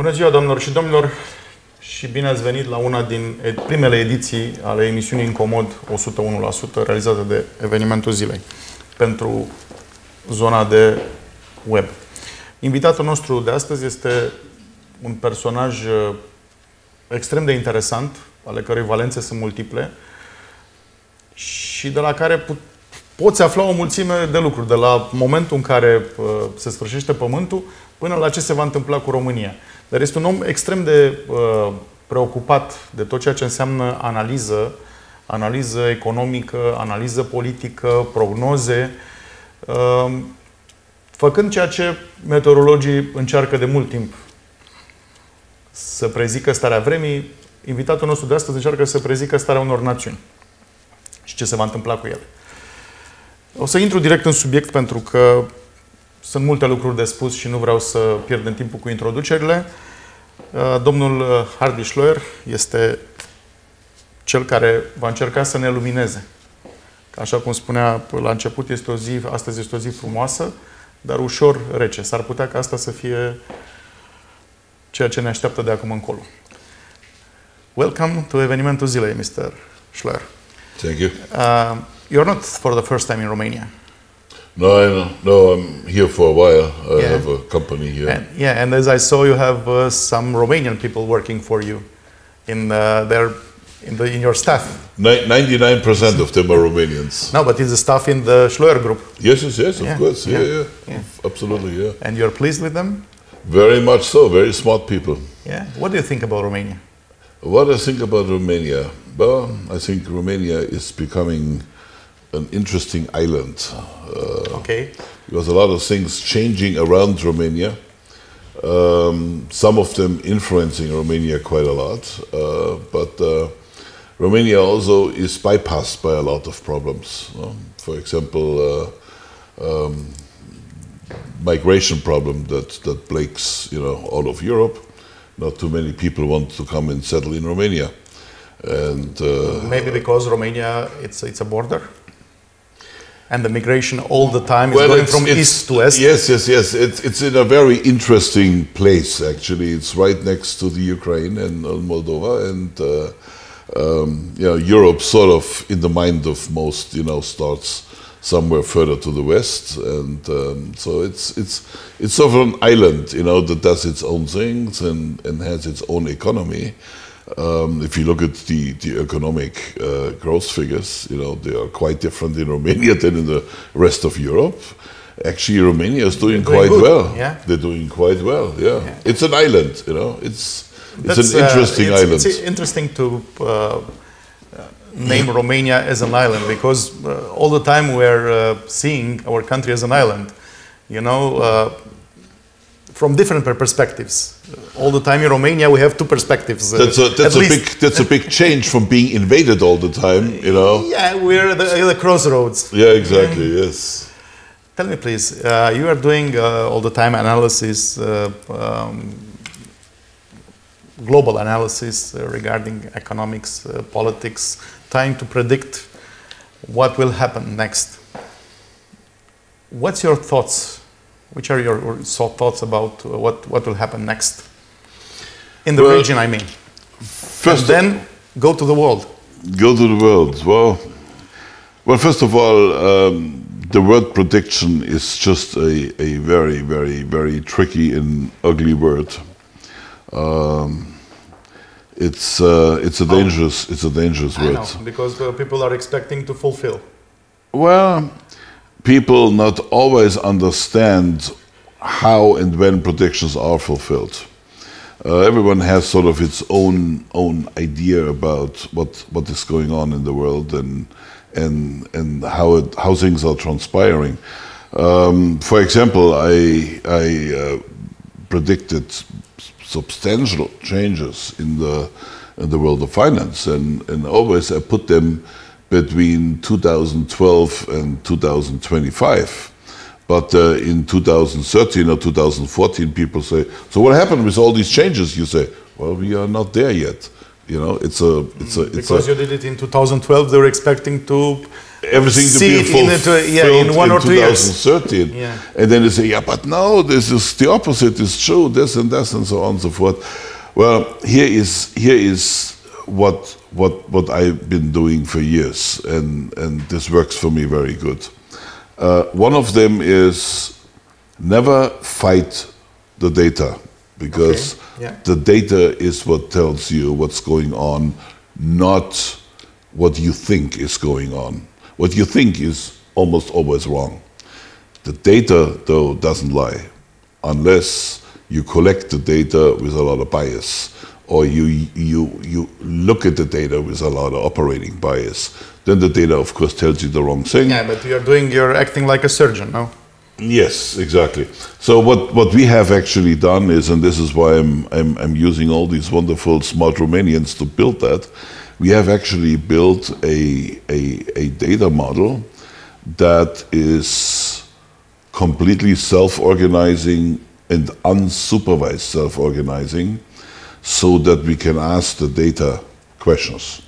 Bună ziua, doamnelor și domnilor, și bine ați venit la una din primele ediții ale emisiunii INCOMOD 101%, realizată de Evenimentul Zilei pentru zona de web. Invitatul nostru de astăzi este un personaj extrem de interesant, ale cărui valențe sunt multiple și de la care poți afla o mulțime de lucruri, de la momentul în care se sfârșește pământul până la ce se va întâmpla cu România. Dar este un om extrem de preocupat de tot ceea ce înseamnă analiză economică, analiză politică, prognoze, făcând ceea ce meteorologii încearcă de mult timp să prezică starea vremii. Invitatul nostru de astăzi încearcă să prezică starea unor națiuni și ce se va întâmpla cu ele. O să intru direct în subiect pentru că sunt multe lucruri de spus și nu vreau să pierdem timpul cu introducerile. Domnul Schloer este cel care va încerca să ne lumineze. Așa cum spunea la început, astăzi este o zi frumoasă, dar ușor rece. S-ar putea ca asta să fie ceea ce ne așteaptă de acum încolo. Welcome to Evenimentul Zilei, Mr. Schloer. Thank you. You're not for the first time in Romania. No, I'm here for a while. I have a company here. And as I saw, you have some Romanian people working for you in your staff. 99% of them are Romanians. No, but it's the staff in the Schloer group. Yes, of course. Yeah. Absolutely, yeah. And you're pleased with them? Very much so. Very smart people. Yeah. What do you think about Romania? What I think about Romania? Well, I think Romania is becoming an interesting island. Okay. Because a lot of things changing around Romania. Some of them influencing Romania quite a lot. But Romania also is bypassed by a lot of problems. For example, migration problem that plagues all of Europe. Not too many people want to come and settle in Romania. And maybe because Romania it's a border? And the migration all the time is going from east to west? Yes. It's in a very interesting place, actually. It's right next to the Ukraine and Moldova. And Europe sort of, in the mind of most, starts somewhere further to the west. And so it's sort of an island, that does its own things and has its own economy. If you look at the economic growth figures, they are quite different in Romania than in the rest of Europe. Actually, Romania is doing quite well. Yeah? They're doing quite well. Yeah. It's an island. It's an interesting island. It's interesting to name Romania as an island because all the time we're seeing our country as an island. From different perspectives. All the time in Romania, we have two perspectives. That's a big change from being invaded all the time, Yeah, we're at the crossroads. Yeah, exactly. Yes. Tell me, please. You are doing all the time analysis, global analysis regarding economics, politics, trying to predict what will happen next. What's your thoughts? Which are your thoughts about what will happen next? In the region, I mean. First, then go to the world. Go to the world. Well, first of all, the word prediction is just a very, very, very tricky and ugly word. It's a dangerous word. I know, because people are expecting to fulfill. Well, people not always understand how and when predictions are fulfilled. Everyone has sort of its own idea about what is going on in the world and how things are transpiring. For example, I predicted substantial changes in the world of finance, and always I put them between 2012 and 2025. But in 2013 or 2014, people say, so what happened with all these changes? You say, well, we are not there yet. You know, because you did it in 2012, they were expecting to everything to see be it fulfilled in 1 or 2 years. 2013. Yeah. And then they say, yeah, but no, this is the opposite is true, this and that and so on and so forth. Well, here is what I've been doing for years, and this works for me very good. One of them is never fight the data, because the data is what tells you what's going on, not what you think is going on. What you think is almost always wrong. The data, though, doesn't lie, unless you collect the data with a lot of bias, or you look at the data with a lot of operating bias. Then the data, of course, tells you the wrong thing. Yeah, but you're acting like a surgeon, no? Yes, exactly. So what we have actually done is, and this is why I'm using all these wonderful smart Romanians to build that, we have actually built a data model that is completely self-organizing and unsupervised self-organizing, so that we can ask the data questions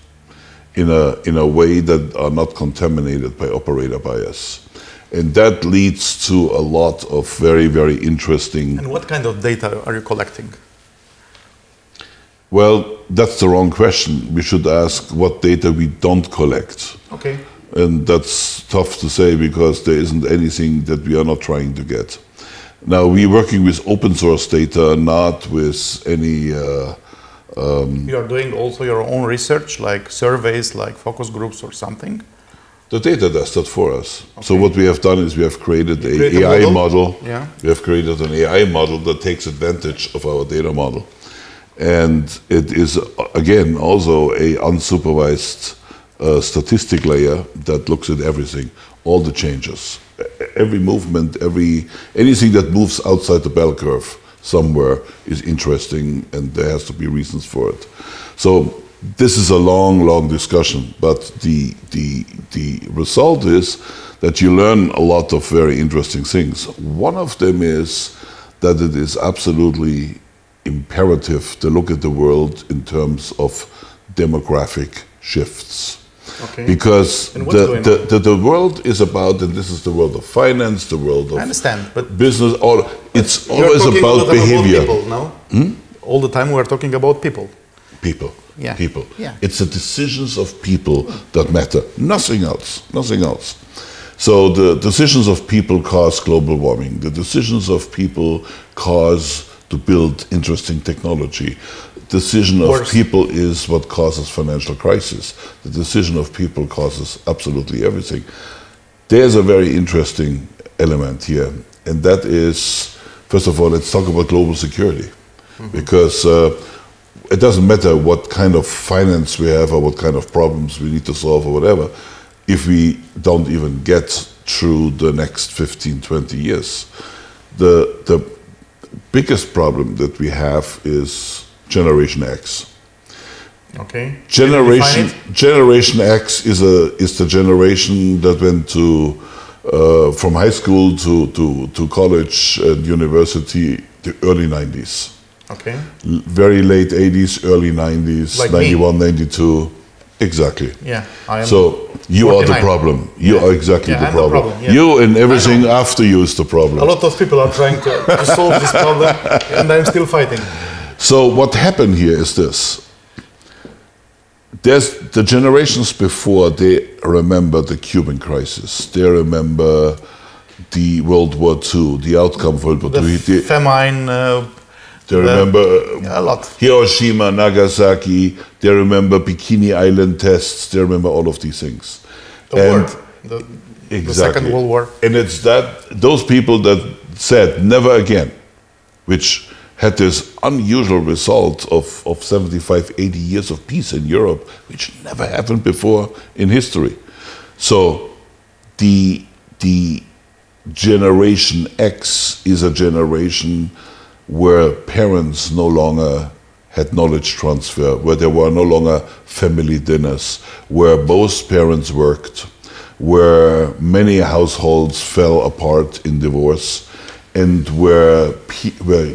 in a way that are not contaminated by operator bias. And that leads to a lot of very, very interesting... And what kind of data are you collecting? Well, that's the wrong question. We should ask what data we don't collect. Okay. And that's tough to say, because there isn't anything that we are not trying to get. Now, we're working with open source data, not with any... you are doing also your own research, like surveys, like focus groups or something? The data does that for us. Okay. So what we have done is we have created an AI model. Yeah. We have created an AI model that takes advantage of our data model. And it is, again, also a unsupervised statistic layer that looks at everything, all the changes, every movement, anything that moves outside the bell curve somewhere is interesting, and there has to be reasons for it. So this is a long, long discussion, but the result is that you learn a lot of very interesting things. One of them is that it is absolutely imperative to look at the world in terms of demographic shifts. Okay. Because the world is about, and this is the world of finance, the world of I understand, but business, it's always about behavior. People, no? All the time we're talking about people. People. Yeah. People. Yeah. It's the decisions of people that matter. Nothing else. Nothing else. So the decisions of people cause global warming. The decisions of people cause to build interesting technology. Decision of people is what causes financial crisis. The decision of people causes absolutely everything. There's a very interesting element here, and that is, first of all, let's talk about global security. Because it doesn't matter what kind of finance we have or what kind of problems we need to solve or whatever, if we don't even get through the next 15, 20 years. The biggest problem that we have is Generation X. Okay. Generation X is the generation that went to from high school to college and university, the early 90s. Okay. Very late 80s, early 90s, like 91, me. 92. Exactly. Yeah. I am so you 49. Are the problem. You are exactly the problem. Yeah. You and everything after you is the problem. A lot of people are trying to solve this problem, and I'm still fighting. So what happened here is this. There's the generations before, they remember the Cuban crisis. They remember the World War II, the outcome of World War II. The famine. They remember a lot. Hiroshima, Nagasaki. They remember Bikini Island tests. They remember all of these things. The Second World War. And it's those people that said never again, which had this unusual result of 75, 80 years of peace in Europe, which never happened before in history. So the Generation X is a generation where parents no longer had knowledge transfer, where there were no longer family dinners, where both parents worked, where many households fell apart in divorce, and where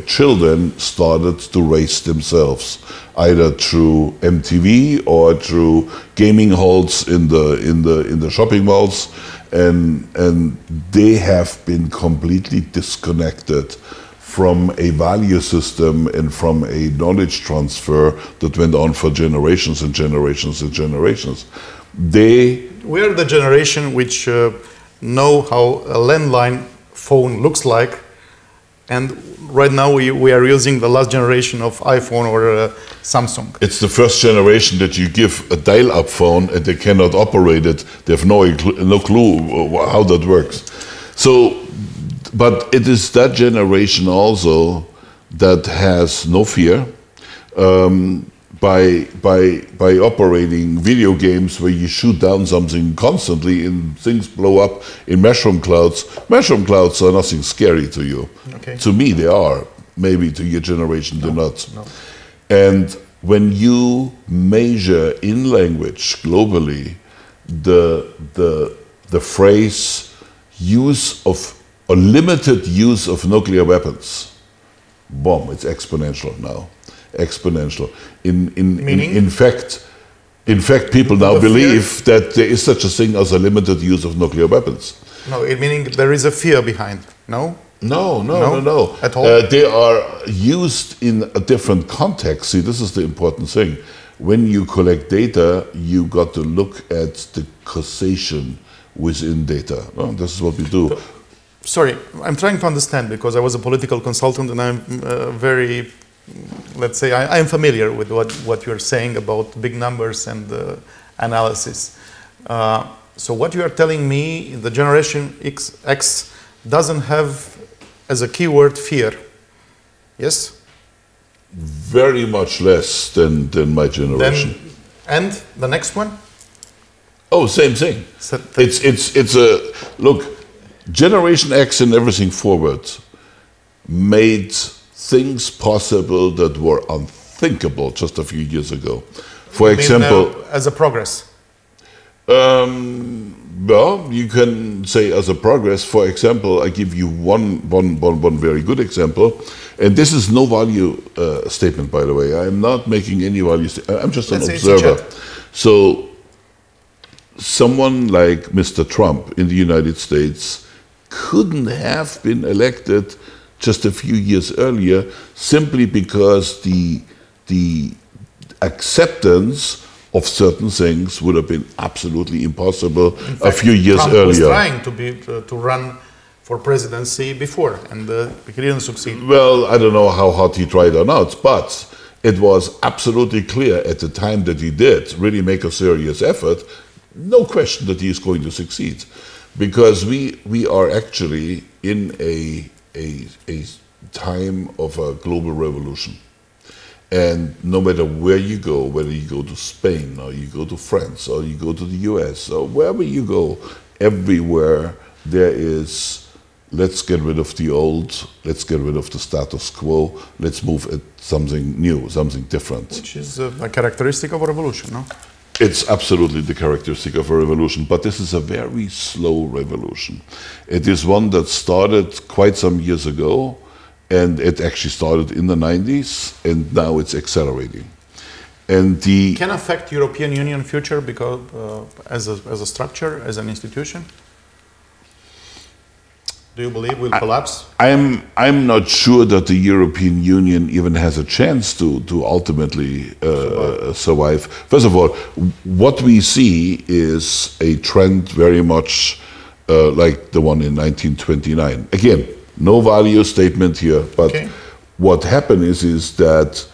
children started to raise themselves, either through MTV or through gaming halls in the shopping malls, and they have been completely disconnected from a value system and from a knowledge transfer that went on for generations and generations and generations. We are the generation which know how a landline phone looks like, and right now we are using the last generation of iPhone or Samsung. It's the first generation that you give a dial-up phone and they cannot operate it. They have no clue how that works. So, but it is that generation also that has no fear by operating video games where you shoot down something constantly and things blow up in mushroom clouds. Mushroom clouds are nothing scary to you. Okay. To me, they are. Maybe to your generation, they're not. No. And when you measure in language globally the phrase use of a limited use of nuclear weapons, boom, it's exponential now. Exponential. In fact, people now believe that there is such a thing as a limited use of nuclear weapons. No, meaning there is a fear behind. No? No. At all? They are used in a different context. See, this is the important thing. When you collect data, you got to look at the causation within data. Well, this is what we do. Sorry, I'm trying to understand because I was a political consultant and I'm very, let's say, I am familiar with what you're saying about big numbers and analysis. So what you are telling me, the generation X doesn't have as a keyword fear, yes? Very much less than my generation. And the next one? Oh, same thing. So It's a look. Generation X and everything forward made things possible that were unthinkable just a few years ago. For example, as a progress. Well, you can say as a progress. For example, I give you one very good example, and this is no value statement, by the way. I am not making any value. I'm just an observer. So, someone like Mr. Trump in the United States couldn't have been elected just a few years earlier, simply because the acceptance of certain things would have been absolutely impossible a few years Trump earlier. Was trying to run for presidency before, and he didn't succeed. Well, I don't know how hard he tried or not, but it was absolutely clear at the time that he did really make a serious effort, no question that he is going to succeed. Because we are actually in a time of a global revolution. And no matter where you go, whether you go to Spain or you go to France or you go to the US or wherever you go, everywhere there is, let's get rid of the old, let's get rid of the status quo, let's move at something new, something different. Which is a characteristic of a revolution, no? It's absolutely the characteristic of a revolution, but this is a very slow revolution. It is one that started quite some years ago, and it actually started in the 90s, and now it's accelerating. And can affect European Union future because as a structure, as an institution. Do you believe will collapse? I'm not sure that the European Union even has a chance to ultimately survive. First of all, what we see is a trend very much like the one in 1929. Again, no value statement here, but what happened is that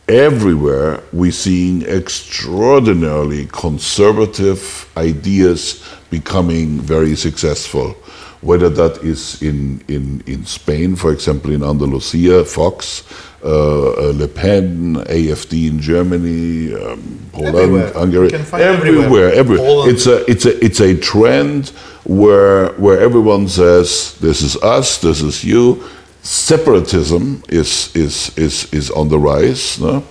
everywhere we're seeing extraordinarily conservative ideas becoming very successful. Whether that is in Spain, for example, in Andalusia, Vox, Le Pen, AfD in Germany, Poland, Hungary, everywhere. It's a trend where everyone says this is us, this is you. Separatism is on the rise, no?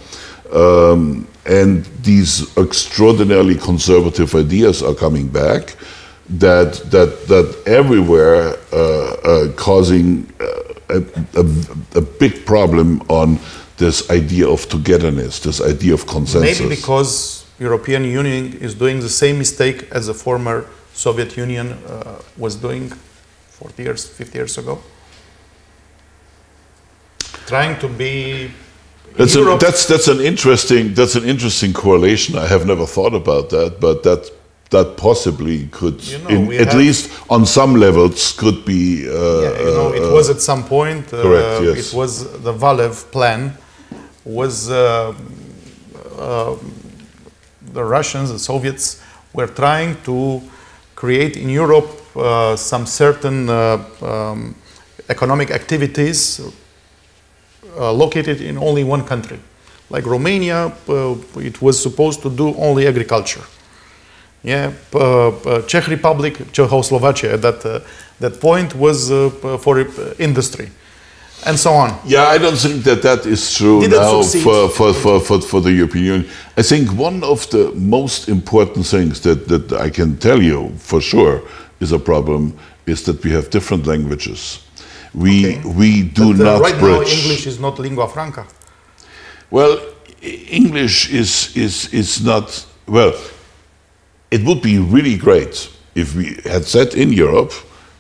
And these extraordinarily conservative ideas are coming back. That everywhere causing a big problem on this idea of togetherness, this idea of consensus. Maybe because European Union is doing the same mistake as the former Soviet Union was doing 40 years, 50 years ago. Trying to be that's an interesting correlation. I have never thought about that, but that possibly could, at least on some levels, could be. It was at some point. Correct. Yes. It was the Valev plan. Was the Russians, the Soviets, were trying to create in Europe some certain economic activities located in only one country. Like Romania, it was supposed to do only agriculture. Yeah, Czech Republic, Czechoslovakia at that point was for industry, and so on. Yeah, I don't think that is true now for the European Union. I think one of the most important things that I can tell you for sure is a problem is that we have different languages. We do not right bridge. Now English is not lingua franca. Well, English is not, well, it would be really great if we had said in Europe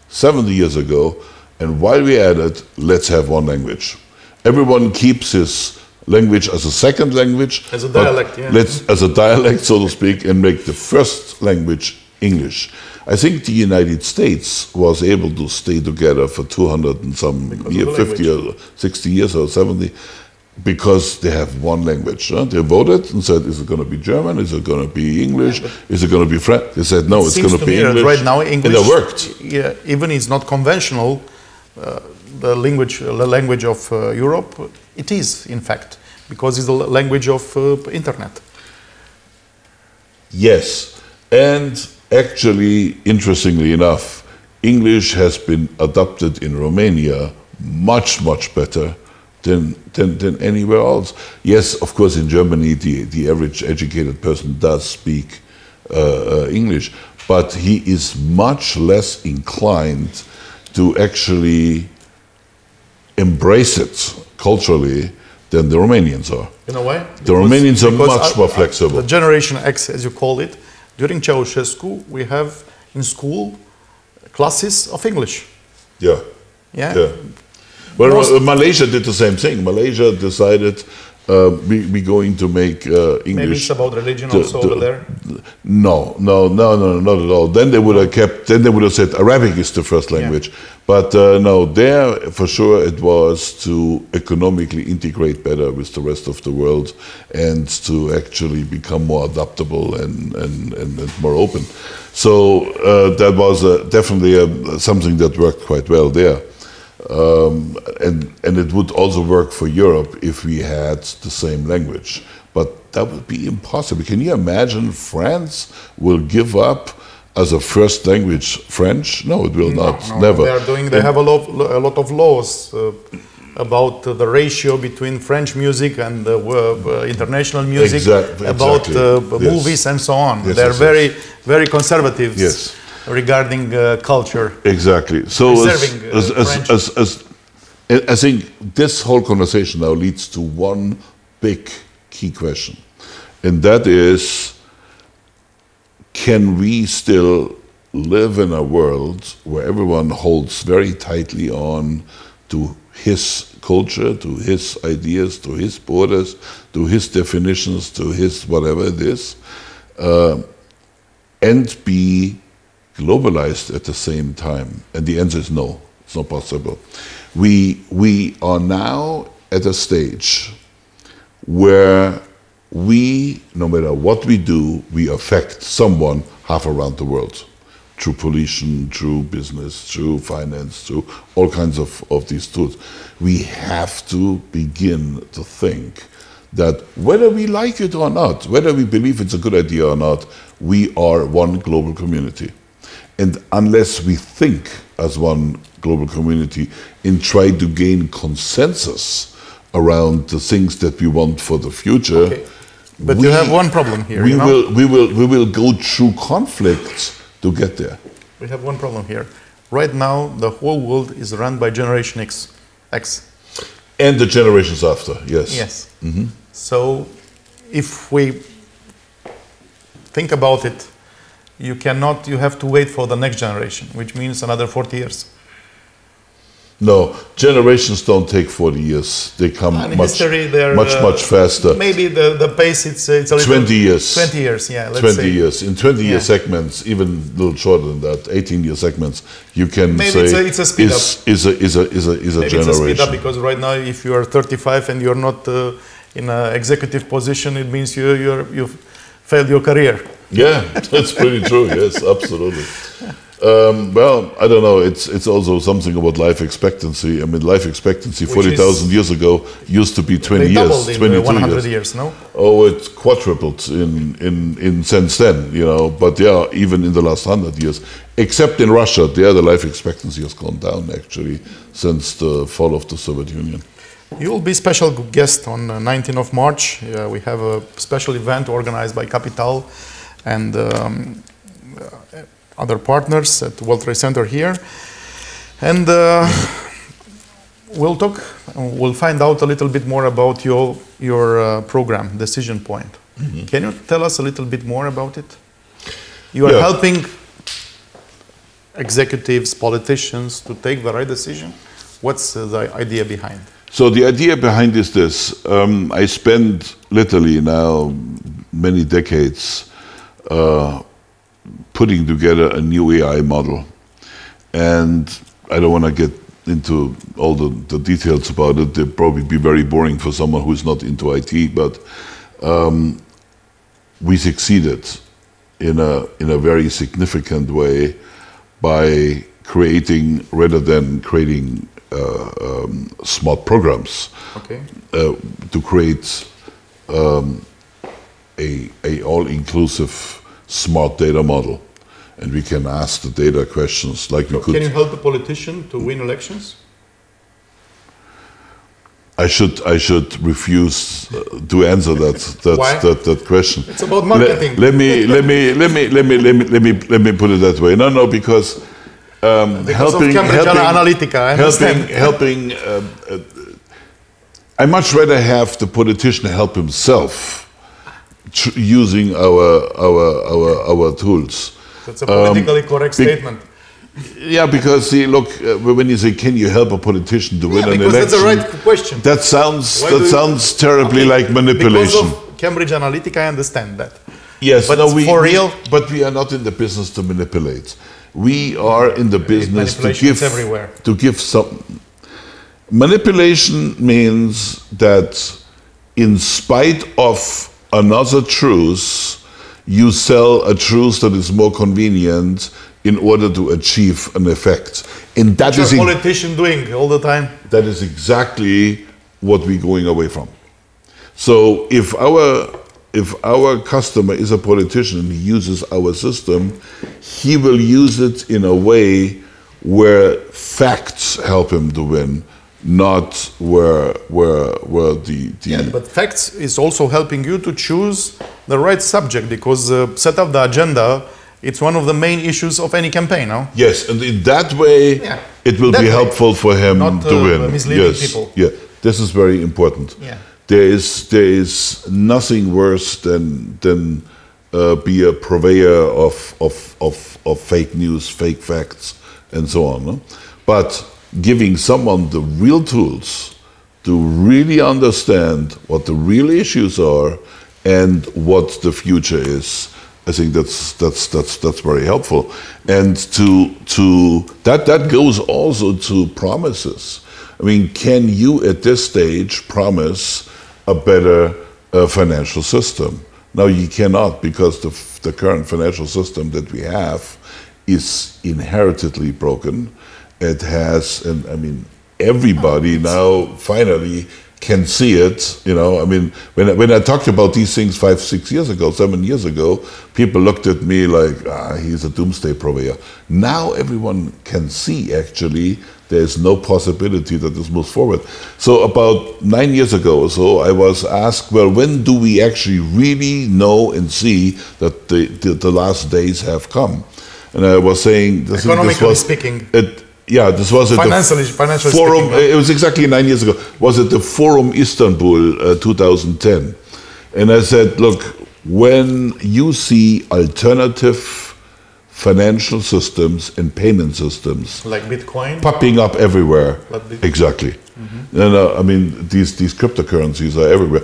70 years ago, and while we at it, let's have one language. Everyone keeps his language as a second language. As a dialect, yeah. As a dialect, so to speak, and make the first language English. I think the United States was able to stay together for 200 and some years, 50 or 60 years or 70, because they have one language. They voted and said, is it going to be German? Is it going to be English? Is it going to be French? They said, no, it's going to be English. Right now, English, and it worked. Yeah, even it's not conventional, the language of Europe, it is, in fact, because it's the language of internet. Yes, and actually, interestingly enough, English has been adopted in Romania much, much better than anywhere else. Yes, of course, in Germany, the average educated person does speak English, but he is much less inclined to actually embrace it culturally than the Romanians are. In a way? The Romanians are much more flexible. The Generation X, as you call it, during Ceausescu, we have in school classes of English. Yeah. Yeah. Well, Malaysia did the same thing. Malaysia decided we're going to make English. Maybe it's about religion also over there. No, not at all. Then they would have kept. Then they would have said Arabic is the first language. Yeah. But no, there for sure it was to economically integrate better with the rest of the world and to actually become more adaptable and more open. So that was definitely something that worked quite well there. And it would also work for Europe if we had the same language. But that would be impossible. Can you imagine France will give up as a first language French? No, it will not. Never. They have a lot of laws about the ratio between French music and international music, about movies and so on. Yes, They're very conservative. Yes. Regarding culture. Exactly. So I think this whole conversation now leads to one big key question. And that is, can we still live in a world where everyone holds very tightly on to his culture, to his ideas, to his borders, to his definitions, to his whatever it is, and be globalized at the same time? And the answer is no, it's not possible. We are now at a stage where we, no matter what we do, we affect someone half around the world. Through pollution, through business, through finance, through all kinds of these tools. We have to begin to think that whether we like it or not, whether we believe it's a good idea or not, we are one global community. And unless we think as one global community and try to gain consensus around the things that we want for the future, okay. But you have one problem here. We will go through conflicts to get there. We have one problem here. Right now, the whole world is run by Generation X. X. And the generations after, yes. Yes. So if we think about it, you have to wait for the next generation, which means another 40 years. No, generations don't take 40 years. They come much faster. Maybe the pace, it's a little... 20 years. 20 years, yeah, let's 20 say. years. In 20-year segments, even a little shorter than that, 18-year segments, you can maybe say it's a speed up. Is a maybe generation. It's a speed up, because right now, if you are 35 and you're not in an executive position, it means you've failed your career. Yeah, that's pretty true. Yes, absolutely. Well, I don't know. It's also something about life expectancy. I mean, life expectancy 40,000 years ago used to be 20 years, 22 100 years. No? Oh, it quadrupled in since then. You know, but yeah, even in the last 100 years, except in Russia, there the life expectancy has gone down actually since the fall of the Soviet Union. You will be special guest on 19th of March. We have a special event organized by Capital and other partners at World Trade Center here, and we'll find out a little bit more about your program, Decision Point. Can you tell us a little bit more about it? You are helping executives, politicians to take the right decision. What's the idea behind? So the idea behind is this. I spent literally now many decades putting together a new AI model. And I don't want to get into all the details about it. They'll probably be very boring for someone who's not into IT, but we succeeded in a very significant way by creating, rather than creating smart programs, to create a all-inclusive smart data model. And we can ask the data questions like we could. Can you help a politician to win elections? I should refuse to answer that question. It's about marketing. Let me put it that way. No, because helping Cambridge Analytica, I understand. helping. I much rather have the politician help himself using our tools. That's a politically correct statement. Yeah, because see, look, when you say, "Can you help a politician to win an election?" That's the right question. That sounds terribly like manipulation. Because of Cambridge Analytica, I understand that. Yes, but for real. But we are not in the business to manipulate. We are in the business to give some. Manipulation means that, in spite of another truth, you sell a truth that is more convenient in order to achieve an effect. And that is a politician doing all the time. That is exactly what we're going away from. So if our customer is a politician and he uses our system, he will use it in a way where facts help him to win, not where the Yeah, but facts is also helping you to choose the right subject, because set up the agenda, it's one of the main issues of any campaign, no? Yes, and in that way, it will be helpful for him to win. Misleading people. Yeah, this is very important. Yeah. There is nothing worse than be a purveyor of fake news, fake facts, and so on. No? But giving someone the real tools to really understand what the real issues are and what the future is, I think that's very helpful. And that goes also to promises. I mean, can you at this stage promise a better financial system? No, you cannot, because the current financial system that we have is inheritedly broken. It has, and I mean, everybody now finally can see it. You know, I mean, when I talked about these things 5, 6 years ago, 7 years ago, people looked at me like, he's a doomsday purveyor. Now everyone can see, actually, there's no possibility that this moves forward. So about 9 years ago or so, I was asked, well, when do we actually really know and see that the last days have come? And I was saying, economically speaking, Yeah, this was at financial Forum. speaking, It was exactly 9 years ago. Was at the Forum Istanbul 2010, and I said, look, when you see alternative financial systems and payment systems like Bitcoin popping up everywhere, exactly. And I mean, these cryptocurrencies are everywhere.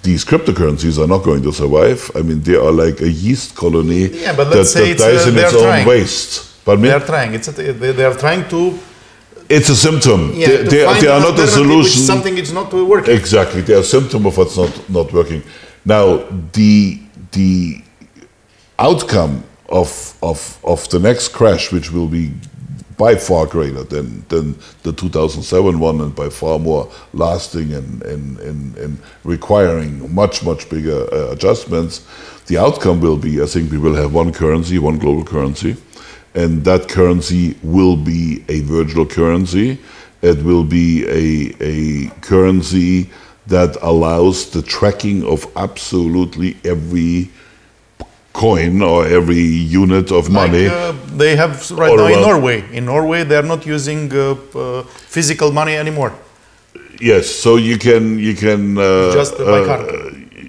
These cryptocurrencies are not going to survive. I mean, they are like a yeast colony that dies in its own waste. But they are trying. They are trying to. It's a symptom. Yeah, they are not a solution. Something is not working. Exactly, they are a symptom of what's not working. Now, the outcome of the next crash, which will be by far greater than the 2007 one, and by far more lasting and requiring much bigger adjustments, the outcome will be, I think we will have one currency, one global currency, and that currency will be a virtual currency. It will be a currency that allows the tracking of absolutely every coin or every unit of money. They have right now in Norway. In Norway, they are not using physical money anymore. Yes, so you can just by card.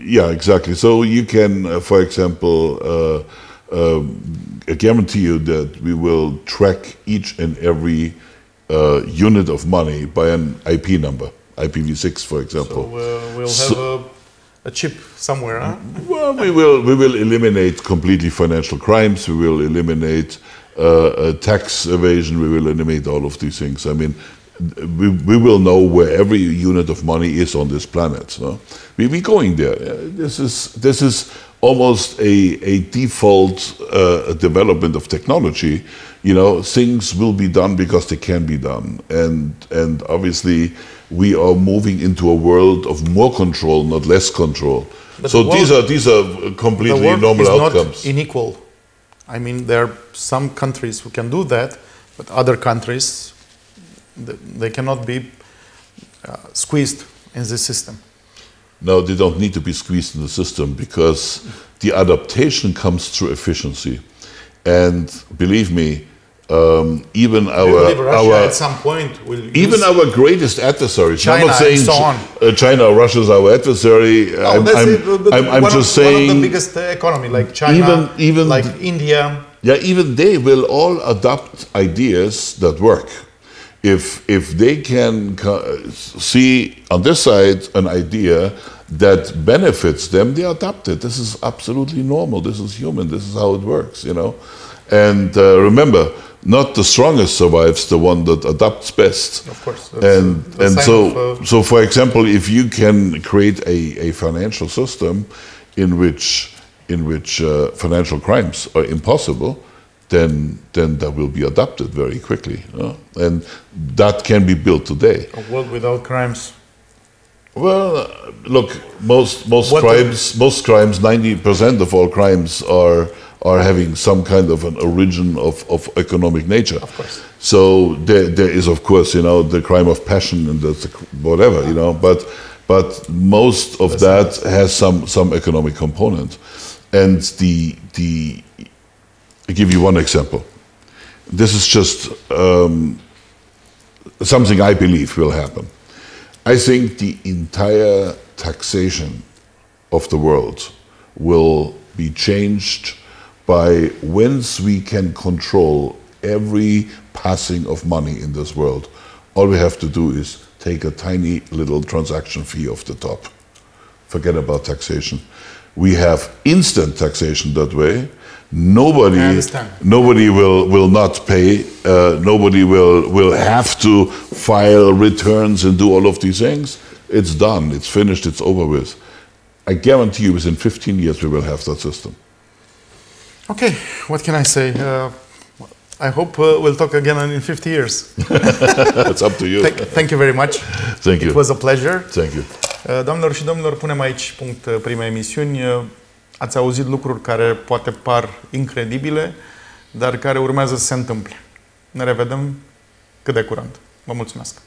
Yeah, exactly. So you can, for example, I guarantee you that we will track each and every unit of money by an IP number, IPv6, for example. So we'll have a chip somewhere, huh? Well, we will eliminate completely financial crimes. We will eliminate tax evasion. We will eliminate all of these things. I mean, we will know where every unit of money is on this planet. No? We're going there. This is almost a default development of technology. You know, things will be done because they can be done, and obviously we are moving into a world of more control, not less control. But so these are completely normal outcomes. Not unequal. I mean, there are some countries who can do that, but other countries they cannot be squeezed in this system. No, they don't need to be squeezed in the system because the adaptation comes through efficiency. And believe me, even Russia at some point will even our greatest adversaries. China, I'm not saying and so on. China or Russia is our adversary. I'm just saying one of the biggest economy, like China, even like India. Yeah, even they will all adopt ideas that work. If they can see on this side an idea that benefits them, they adopt it. This is absolutely normal. This is human. This is how it works, you know. And remember, not the strongest survives, the one that adapts best. Of course. And so for example, if you can create a financial system in which financial crimes are impossible, then that will be adopted very quickly, and that can be built today. A world without crimes. Well, look, most crimes, 90% of all crimes are having some kind of an origin of economic nature. Of course. So there is, of course, you know, the crime of passion and that's whatever, you know, but most of that has some economic component, and I'll give you one example. This is just something I believe will happen. I think the entire taxation of the world will be changed by once we can control every passing of money in this world. All we have to do is take a tiny little transaction fee off the top. Forget about taxation. We have instant taxation that way. Nobody will not pay. Nobody will have to file returns and do all of these things. It's done. It's finished. It's over with. I guarantee you, within 15 years, we will have that system. Okay, what can I say? I hope we'll talk again in 50 years. It's up to you. Thank you very much. Thank you. It was a pleasure. Thank you. Doamnelor și domnilor, punem aici punct primei emisiuni. Ați auzit lucruri care poate par incredibile, dar care urmează să se întâmple. Ne revedem cât de curând. Vă mulțumesc!